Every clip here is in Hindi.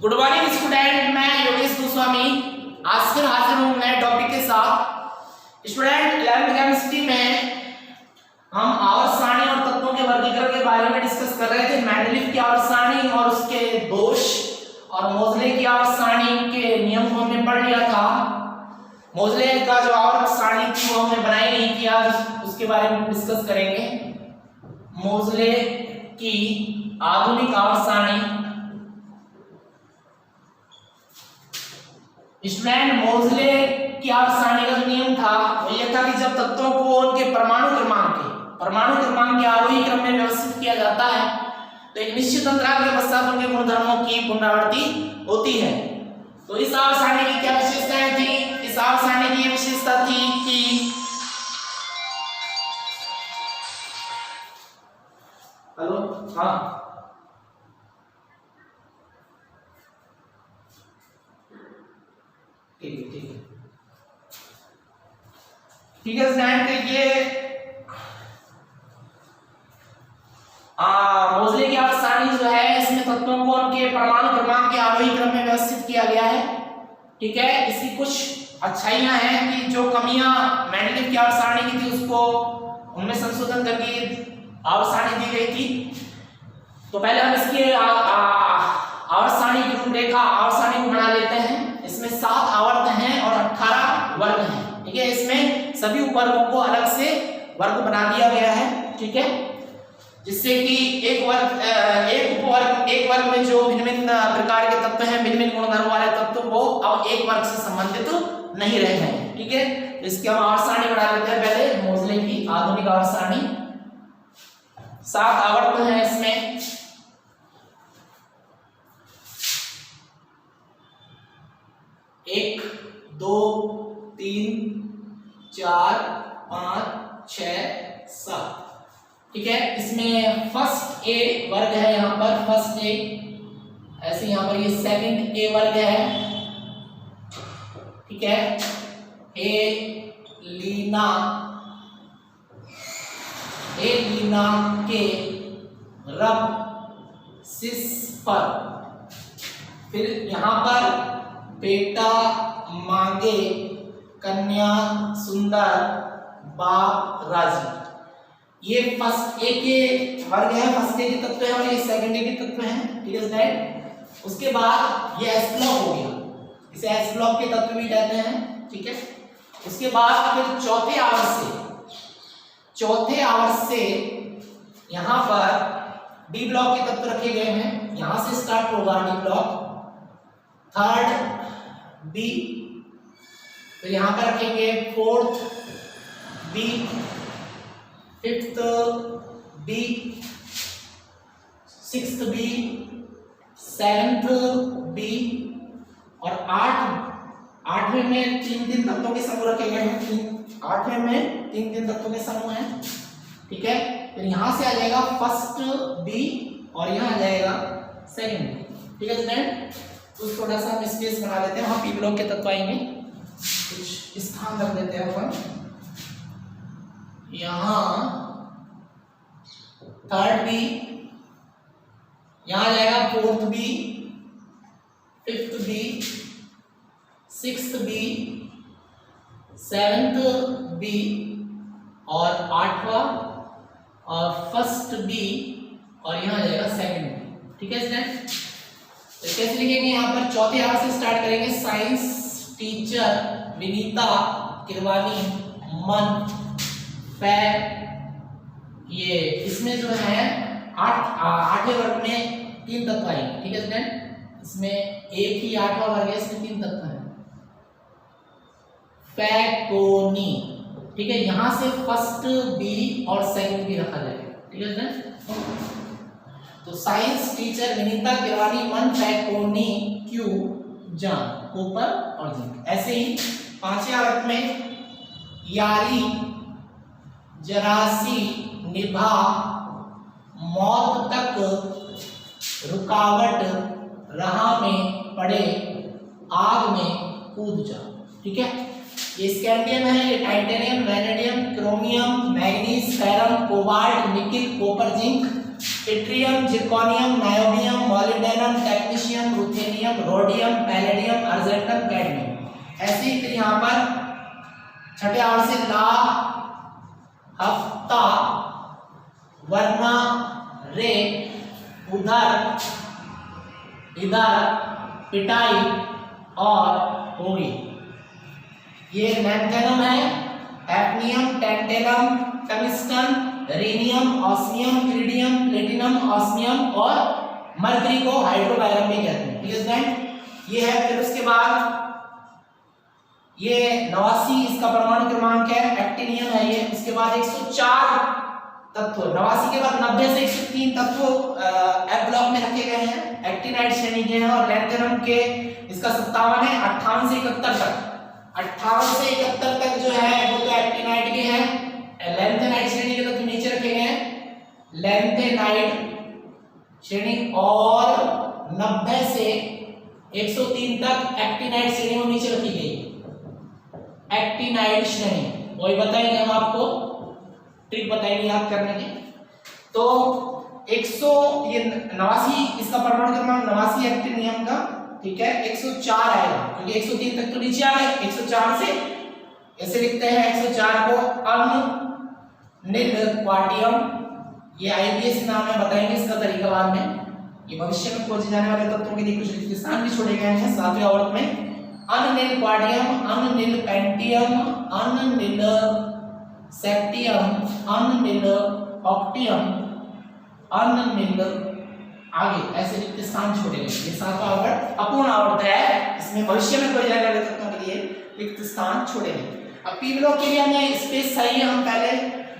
गुड मॉर्निंग स्टूडेंट, मैं योगेश गोस्वामी आज फिर हाजिर हूं नए टॉपिक के साथ। स्टूडेंट 11वीं केमिस्ट्री में हम आवर्त सारणी और तत्वों के वर्गीकरण के बारे में डिस्कस कर रहे थे। मेंडलीव की आवर्त सारणी और उसके दोष और मोजले की आवर्त सारणी के नियम को हमने पढ़ लिया था। मोजले का जो आवर्त सारणी थी वो हमने बनाई नहीं किया, उसके बारे में डिस्कस करेंगे। मोजले की आधुनिक आवर्त सारणी। स्टूडेंट मोजले की आवर्त सारणी का जो नियम था वो ये था कि जब तत्वों को उनके परमाणु क्रमांक के आरोही क्रम में व्यवस्थित किया जाता है तो एक निश्चित अंतराल के पश्चात उनके गुणधर्मों की पुनरावृत्ति होती है। तो इस आवर्त सारणी की क्या विशेषताएं थी? इस आवर्त सारणी की विशेषता थी कि हेलो हाँ ठीक है स्टूडेंट, देखिए मोजले की आवर्त सारणी जो है इसमें तत्वों को उनके परमाणु क्रमांक के आरोही क्रम में व्यवस्थित किया गया है। ठीक है, इसकी कुछ अच्छाइयां हैं कि जो कमियां मेंडलीव की आवर्त सारणी की थी उसको उनमें संशोधन करके आवर्त सारणी दी गई थी। तो पहले हम इसके आवर्त सारणी की रूपरेखा आवर्त सारणी को बना लेते हैं। इसमें 7 आवर्त हैं और 18 वर्ग हैं। ठीक है, इसमें सभी उपवर्गों को अलग से वर्ग बना दिया गया है। ठीक है, जिससे कि एक वर्ग में जो भिन्न-भिन्न प्रकार के तत्व हैं, भिन्न-भिन्न गुणधर्म वाले तत्व वो अब एक वर्ग से संबंधित नहीं रह गए। ठीक है, इसकी हम आवर्त सारणी बना लेते हैं। पहले मोजले की आधुनिक आवर्त सारणी। 7 आवर्त हैं इसमें। एक, 2, 3, 4, 5, 6, 7। ठीक है, इसमें फर्स्ट ए वर्ग है, यहाँ पर फर्स्ट ए, ऐसे यहाँ पर ये सेकंड ए वर्ग है। ठीक है, एलिना के रब सिस्फर। फिर यहाँ पर बेटा मांगे कन्या सुंदर बाप राजी। ये फर्स्ट ए के वर्ग है, फर्स्ट ए के तत्व है और ये सेकंड ए के तत्व हैं। ठीक है स्टूडेंट, उसके बाद ये एस ब्लॉक हो गया, इसे एस ब्लॉक के तत्व भी कहते हैं। ठीक है, उसके बाद फिर चौथे आवर्त से यहाँ पर डी ब्लॉक के तत्व रखे गए हैं। यहां से स्टार्ट होगा डी ब्लॉक, थर्ड बी, फिर यहां पर रखेंगे fourth B, fifth B, sixth B, seventh B और आठवें में 3 तत्वों के समूह रखे गए हैं। 8वें में 3 तत्वों के समूह हैं। ठीक है, फिर यहां से आ जाएगा फर्स्ट बी और यहां आ जाएगा सेकंड बी। ठीक है स्टूडेंट, तो थोड़ा सा हम स्पेस बना लेते हैं, वहां पी ब्लॉक के तत्व आएंगे, कुछ स्थान रख देते हैं अपन। यहां थर्ड बी, यहां आ जाएगा fourth B, fifth B, sixth B, seventh B और 8वां और फर्स्ट बी और यहां आ जाएगा सेकंड बी। ठीक है स्टूडेंट, तो कैसे लिखेंगे? यहाँ पर चौथे आवर्त से स्टार्ट करेंगे। साइंस टीचर विनीता किरवानी मन फै, ये इसमें जो है 8वें वर्ग में 3 तत्व आएंगे। ठीक है स्टूडेंट, इसमें एक ही 8वां वर्ग है, इसमें 3 तत्व हैं। फैकोनी। ठीक है, यहां से फर्स्ट बी और सेकंड बी रखा जाएगा। ठीक है स्टूडेंट, तो साइंस टीचर विनीता किरवानी मन फैकोनी क्यू जान कॉपर और जिंक। ऐसे ही 5वें आवर्त में यारी जरासी निभा मौत तक रुकावट राह में पड़े आग में कूद जा। ठीक है, ये स्कैंडियम है, ये titanium, vanadium, chromium, manganese, ferrum, cobalt, nickel, copper, zinc yttrium, zirconium, niobium, molybdenum, technetium, ruthenium, rhodium, palladium, argentum, cadmium. ऐसे ही फिर यहाँ पर छठे आवर्त से ला, हफ्ता, वर्ना, रे, उधर, इधर, पिटाई और होगी। ये लैंथेनम है, hafnium, tantalum, tungsten, rhenium, osmium, iridium, platinum, osmium और मरकरी को हाइड्रोकार्बन भी कहते हैं। ठीक है स्टूडेंट, ये है। फिर उसके बाद ये 89 इसका परमाणु क्रमांक है, एक्टिनियम है ये। उसके बाद 104 तत्व, 89 के बाद 90 से 103 तत्व एफ ब्लॉक में रखे गए हैं, एक्टिनाइड श्रेणी के हैं। और लैंथेनम के इसका 57 है। 58 से 71 तक, 58 से 71 तक जो है वो तो एक्टिनाइड के हैं। लैंथेनाइड श्रेणी के तत्व नीचे रखे गए हैं, लैंथेनाइड श्रेणी। और 90 से 103 तक एक्टिनाइड श्रेणी को नीचे रखी गई, एक्टिनाइड श्रेणी। वही बताएंगे हम आपको, ट्रिक बताएंगे याद करने की। तो 89 इसका परमाणु क्रमांक 89 एक्टिनियम का, ठीक है। 104 आएगा क्योंकि 103 तक तो नीचे आ गए। 104 से ऐसे लिखते हैं 104 को अनिल क्वाटियम, ये आईपीएस नाम है, बताएंगे इसका तरीका बाद में। ये भविष्य में खोजे जाने वाले तत्वों के लिए कुछ स्थान भी छोड़े गए हैं 7वें आवर्त में। अनिल क्वाडियम, अनिल पेंटियम, अनिल सेप्टियम, अनिल ऑक्टियम, अनिल आगे ऐसे रिक्त स्थान छोड़े गए। ये 7वां आवर्त अपूर्ण आवर्त है, इसमें भविष्य में खोजे जाने वाले तत्वों के लिए रिक्त स्थान छोड़े गए। अब पी ब्लॉक के लिए हमें स्पेस चाहिए, हम पहले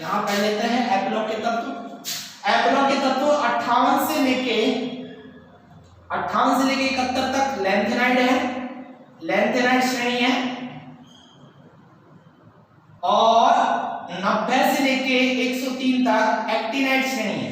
यहाँ पढ़ लेते हैं एफ ब्लॉक के तत्व। एफ ब्लॉक के तत्व 58 से लेके 71 तक लैंथेनाइड है, लैंथेनाइड श्रेणी है। और 90 से लेके 103 तक एक्टिनाइड श्रेणी है।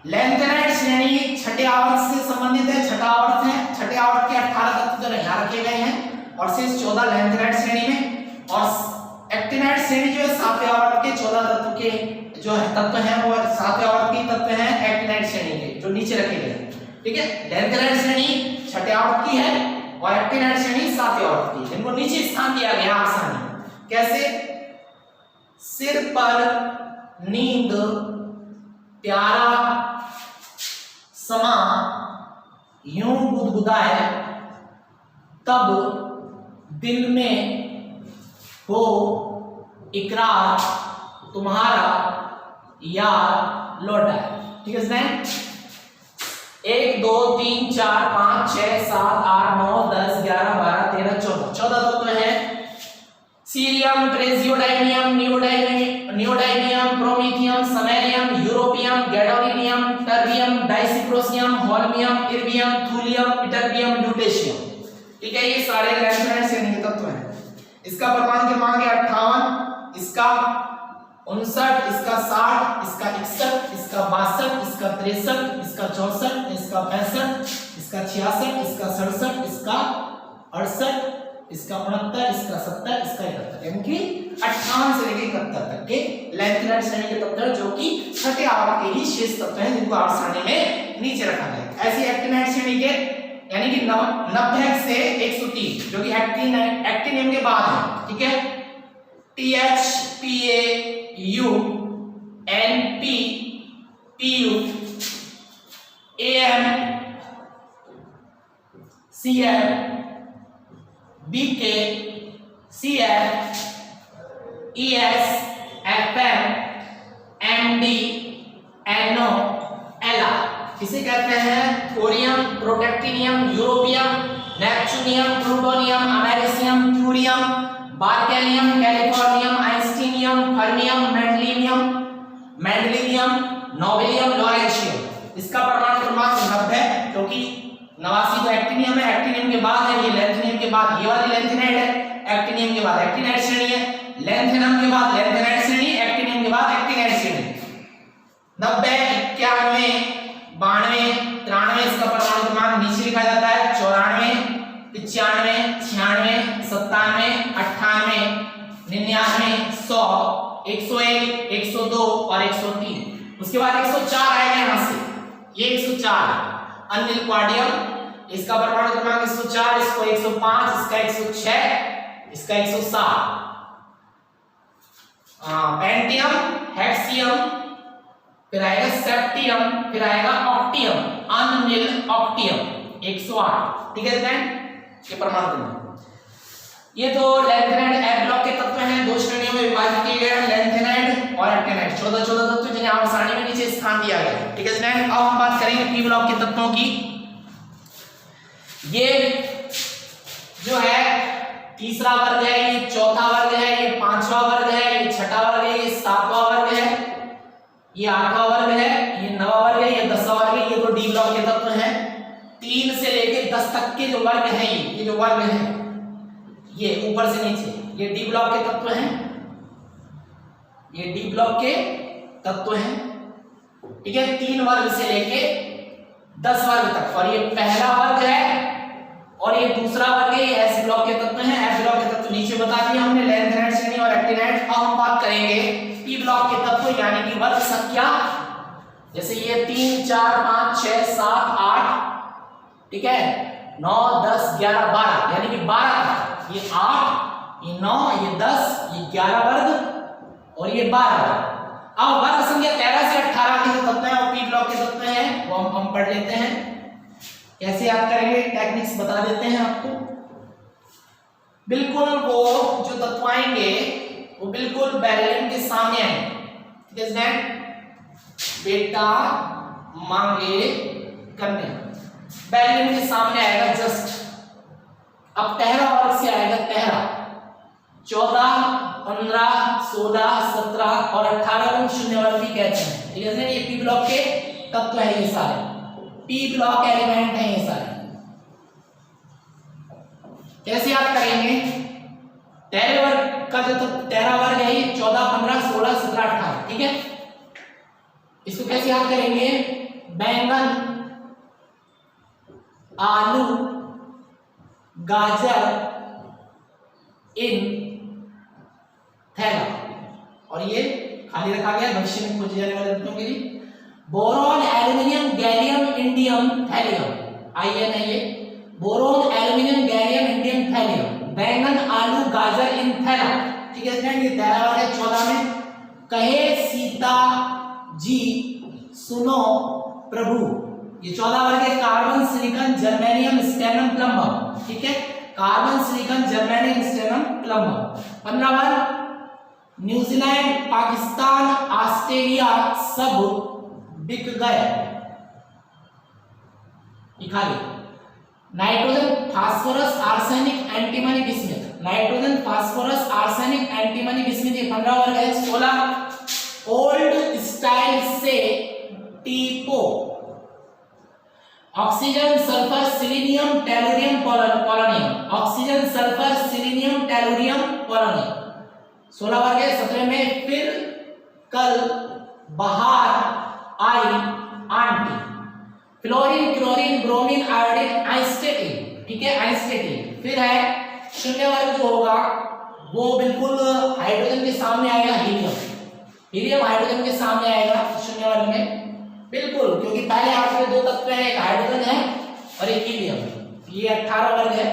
लैंथेनाइड श्रेणी छठे आवर्त से संबंधित है, छठा आवर्त है। छठे आवर्त के 18 तत्व यहाँ रखे गए हैं और शेष 14 लैंथेनाइड श्रेणी में। और एक्टिनाइड श्रेणी जो है 7वें आवर्त के 14 तत्व के जो है तत्व हैं वो 7वें आवर्त के तत्व हैं एक्टिनाइड श्रेणी के, जो नीचे रखे गए हैं। ठीक है, लैंथेनाइड श्रेणी छठे आवर्त की है और एक्टिनाइड श्रेणी 7वें आवर्त की है। इनको नीचे स्थान दिया गया आसानी कैसे? सिर पर नींद प्यारा समा यूं गुदगुदाए, तब दिल में हो इकरार तुम्हारा यार लौट आए। ठीक है स्टूडेंट, 1 2 3 4 5 6 7 8 9 10 11 12 13 14 तत्व है। Cerium, praseodymium, neodymium, promethium, samarium, europium, gadolinium, terbium, dysprosium, holmium, erbium, thulium, ytterbium, lutetium. ठीक है, ये सारे लैंथेनाइड श्रेणी के तत्व हैं। इसका परमाणु क्रमांक है 58, इसका 59, इसका 60, इसका 61, इसका 62, इसका 63, इसका 64, इसका 65, इसका 66, इसका 67, इसका 68, इसका 69, इसका 70, इसका 71, यानी कि 58 से लेकर 71 तक के लैंथेनाइड श्रेणी के तत्व हैं, जो कि छठे आवर्त के ही शेष तत्व हैं जिनको आवर्त सारणी में नीचे रखा गया है। ऐसी एक्टिनाइड श्रेणी के यानी कि 90 से 103 जो कि एक्टिनियम के बाद है। ठीक है, TH PaU NP PU AM CF BK CF ES FM MD NO LR। इसे कहते हैं thorium, protactinium, europium, neptunium, plutonium, americium, थ्यूरियम, berkelium, californium, einsteinium, fermium, mendelevium, nobelium, lawrencium. इसका परमाणु क्रमांक 90 क्योंकि 89 तो एक्टिनियम है, एक्टिनियम के बाद है ये, लैंथेनियम के बाद ये वाली लैंथेनाइड है, एक्टिनियम के बाद एक्टिनाइड श्रेणी है, लैंथेनम के बाद लैंथेनाइड श्रेणी, एक्टिनियम के बाद एक्टिनाइड श्रेणी। 90 91 92 93 इसका परमाणु क्रमांक नीचे लिखा जाता है, 94 95 96 97 98 99 100 101, 102 और 103। उसके बाद 104 आएगा यहां से, ये 104 अनिलक्वाडियम, इसका परमाणु क्रमांक 104, इसको 105, इसका 106, इसका 107। पेंटियम, हेक्सियम, फिर आएगा सेप्टियम, फिर आएगा ऑक्टियम, अनिल ऑक्टियम 108। ठीक है फ्रेंड, ये परमाणु क्रमांक। ये तो लैंथेनाइड एफ ब्लॉक के तत्व हैं, दो श्रेणियों में विभाजित किए गए हैं, लैंथेनाइड और एक्टिनाइड। 14 तत्व जिन्हें आवर्त सारणी में नीचे स्थान दिया गया है। ठीक है फ्रेंड, अब हम बात करेंगे पी ब्लॉक के तत्वों की। ये जो है तीसरा वर्ग है, ये चौथा वर्ग है, ये पांचवा वर्ग है, ये छठा वर्ग है, ये सातवां वर्ग है, ये आठवां वर्ग है, ये नवा वर्ग है, ये 10वां वर्ग है। ये तो डी ब्लॉक के तत्व हैं। 3 से लेकर 10 तक के जो वर्ग हैं, ये जो वर्ग है, ये ऊपर से नीचे, ये डी ब्लॉक के तत्व हैं, ये डी ब्लॉक के तत्व हैं। ठीक है, 3 वर्ग से लेके 10 वर्ग तक। और ये पहला वर्ग है और ये दूसरा वर्ग है, ये एस ब्लॉक के तत्व हैं। एफ ब्लॉक के तत्व नीचे बता दिए हमने, लैंथेनाइड श्रेणी और एक्टिनाइड। अब हम बात करेंगे पी ब्लॉक के तत्व यानी कि वर्ग संख्या। जैसे ये 3, 4, 5, 6, 7, 8, ठीक है, 9, 10, 11, 12 यानी कि 12 तक। ये 8, ये 9, ये 10, ये 11 वर्ग और ये 12 वर्ग। अब वर्ग संख्या 13 से 18 के जो तत्व हैं और पी ब्लॉक के तत्व हैं वो हम पढ़ लेते हैं। कैसे याद करेंगे, टेक्निक्स बता देते हैं आपको। बिल्कुल वो जो तत्व आएंगे वो बिल्कुल बैरिलियम के सामने आएंगे। बेटा मांगे करने, बैरिलियम के सामने आएगा जस्ट। अब पहला वर्ग से आएगा पहला, 14, 15, 16, 17 और 18 को शून्य वर्ग भी कहते हैं। ठीक है, ये पी ब्लॉक के तत्व है, ये सारे पी ब्लॉक एलिमेंट हैं ये सारे। कैसे याद करेंगे, पहले वर्ग का जो तेरह वर्ग है ये 14, 15, 16, 17, 18। ठीक है, इसको कैसे याद करेंगे, बैंगन, आलू, गाजर इन थैला, और ये खाली रखा गया भविष्य में खोजे जाने वाले तत्वों के लिए। Boron, aluminium, gallium, indium, thallium, आइए ना, ये boron, aluminium, gallium, indium, thallium, बैंगन, आलू, गाजर इन थैला। ठीक है फ्रेंड, ये 13 वर्ग है 14 में। कहे सीता जी सुनो प्रभु, ये 14 वर्ग है। Carbon, silicon, germanium, stannum, plumbum. ठीक है, carbon, silicon, germanium, stannum, plumbum. 15 वर्ग, न्यूजीलैंड, पाकिस्तान, ऑस्ट्रेलिया सब बिक गए। Nitrogen, phosphorus, arsenic, antimony, bismuth. Nitrogen, phosphorus, arsenic, antimony, bismuth, ये 15 वर्ग है। 16 ओल्ड स्टाइल से टीपो, oxygen, sulphur, selenium, tellurium, polonium. Oxygen, sulphur, selenium, tellurium, polonium 16 वर्ग है। 17 में फिर कल बाहर आई आंटी, fluorine, chlorine, bromine, iodine, astatine. ठीक है, आइस्टेटिन। फिर है शून्य वर्ग जो होगा वो बिल्कुल हाइड्रोजन के सामने आएगा, हीलियम। हीलियम हाइड्रोजन के सामने आएगा शून्य वर्ग में बिल्कुल, क्योंकि पहले आपके 2 तत्व हैं, एक हाइड्रोजन है और एक हीलियम। ये 18 वर्ग है।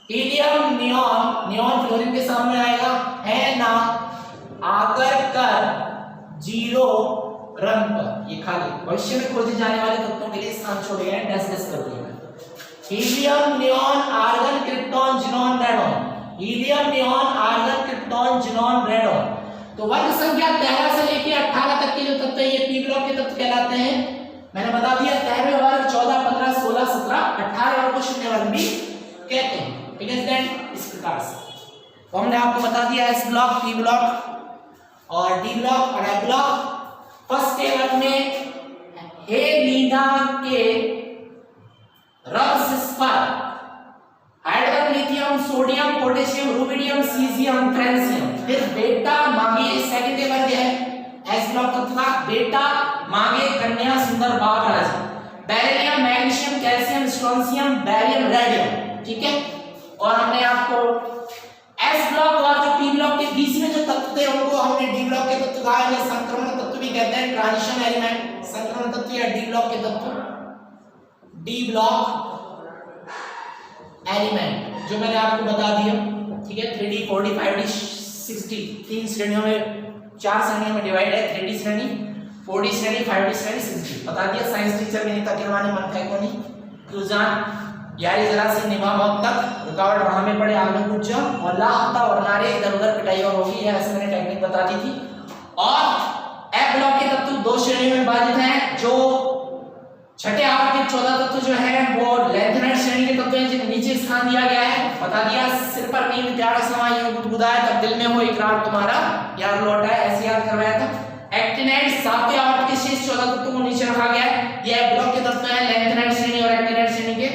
हीलियम, नियॉन, नियॉन फ्लोरीन के सामने आएगा, है ना आकर कर 0 रन पर। ये खाली भविष्य में खोजे जाने वाले तत्वों के लिए स्थान छोड़े गए हैं, डैश कर दिया। Helium, neon, argon, krypton, xenon, radon. Helium, neon, argon, krypton, xenon, radon. तो वर्ग संख्या 13 से लेकर 18 तक के जो तत्व है ये पी ब्लॉक के तत्व कहलाते हैं। मैंने बता दिया 13वें वर्ग, 14, 15, 16, 17, 18 वर्ग को शून्य वर्ग भी कहते हैं। ठीक है स्टूडेंट, इस प्रकार से तो हमने आपको बता दिया एस ब्लॉक, पी ब्लॉक और डी ब्लॉक और एफ ब्लॉक। फर्स्ट वर्ग में हे मीना के रस पर hydrogen, lithium, sodium, potassium, rubidium, caesium, francium. फिर बेटा मांगे, सेकंड वर्ग है एस ब्लॉक तत्व का। बेटा मांगे कन्या सुंदर बाग राजा। Beryllium, magnesium, calcium, strontium, barium, radium. ठीक है, और हमने आपको एस ब्लॉक और जो पी ब्लॉक के बीच में जो तत्व थे उनको हमने डी ब्लॉक के तत्व कहा है, संक्रमण तत्व भी कहते हैं, ट्रांजिशन एलिमेंट, संक्रमण तत्व या डी ब्लॉक के तत्व, डी ब्लॉक एलिमेंट जो मैंने आपको बता दिया, ठीक है। 3D 4D 5D 6D तीन श्रेणियों में, चार श्रेणियों में डिवाइड है, 3D श्रेणी, 4D श्रेणी, 5D श्रेणी, 6D बता दिया। साइंस टीचर विनीता किरवानी मन है कोनी क्यूजान यारी जरा से निभा वक्त तक रुकावट वहां में पड़े आगे कुछ और ला होता और नारे इधर-उधर पिटाई और होगी, है ऐसे मैंने टेक्निक बता दी थी। और ए ब्लॉक के तत्व दो श्रेणियों में विभाजित हैं, जो छठे आवर्त के 14 तत्व जो है वो लेंथेनाइड श्रेणी के तत्व हैं, जिन्हें नीचे स्थान दिया गया है, बता दिया। सिर पर नींद प्यारा समाई गुदगुदाए तब दिल में हो इकरार तुम्हारा यार लौटा है, ऐसे याद करवाया था। एक्टिनाइड सातवें आवर्त के शेष 14 तत्वों को नीचे रखा गया है, यह ब्लॉक के तत्व हैं लेंथेनाइड श्रेणी और एक्टिनाइड श्रेणी के।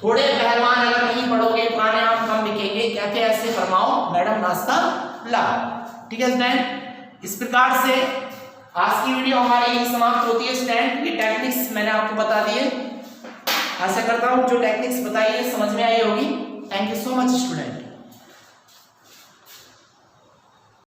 थोड़े पहलवान अगर नहीं पढ़ोगे पुराने आम कम बिकेंगे, कहते हैं ऐसे फरमाओ मैडम नाश्ता ला, ठीक है स्टूडेंट। इस प्रकार से आज की वीडियो हमारी यही समाप्त होती है स्टूडेंट। ये टेक्निक्स मैंने आपको बता दिए, आशा करता हूँ जो टेक्निक्स बताई है समझ में आई होगी। Thank you so much student.